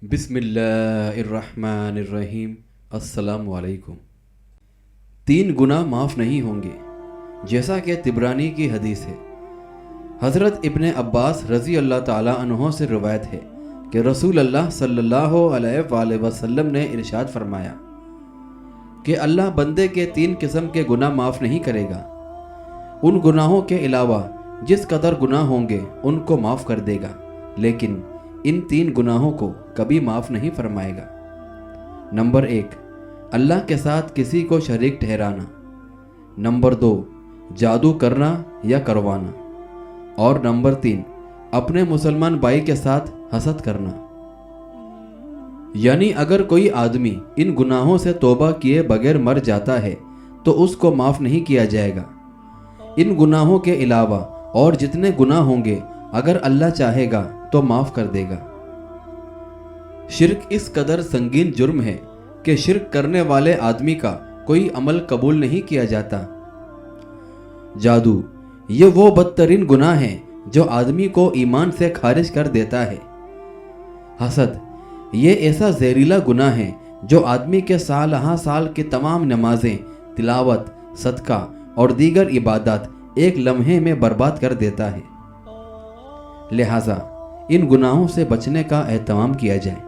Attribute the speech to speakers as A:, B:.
A: بسم اللہ الرحمن الرحیم۔ السلام علیکم۔ 3 گناہ معاف نہیں ہوں گے، جیسا کہ طبرانی کی حدیث ہے۔ حضرت ابن عباس رضی اللہ تعالیٰ عنہ سے روایت ہے کہ رسول اللہ صلی اللہ علیہ وآلہ وسلم نے ارشاد فرمایا کہ اللہ بندے کے 3 قسم کے گناہ معاف نہیں کرے گا۔ ان گناہوں کے علاوہ جس قدر گناہ ہوں گے ان کو معاف کر دے گا، لیکن ان 3 گناہوں کو کبھی معاف نہیں فرمائے گا۔ نمبر 1، اللہ کے ساتھ کسی کو شریک ٹھہرانا۔ نمبر 2، جادو کرنا یا کروانا۔ اور نمبر 3، اپنے مسلمان بھائی کے ساتھ حسد کرنا۔ یعنی اگر کوئی آدمی ان گناہوں سے توبہ کیے بغیر مر جاتا ہے تو اس کو معاف نہیں کیا جائے گا۔ ان گناہوں کے علاوہ اور جتنے گناہ ہوں گے اگر اللہ چاہے گا تو معاف کر دے گا۔ شرک اس قدر سنگین جرم ہے کہ شرک کرنے والے آدمی کا کوئی عمل قبول نہیں کیا جاتا۔ جادو، یہ وہ بدترین گناہ ہے جو آدمی کو ایمان سے خارج کر دیتا ہے۔ حسد، یہ ایسا زہریلا گناہ ہے جو آدمی کے سالہ سال کی تمام نمازیں، تلاوت، صدقہ اور دیگر عبادات ایک لمحے میں برباد کر دیتا ہے۔ لہٰذا ان گناہوں سے بچنے کا اہتمام کیا جائے۔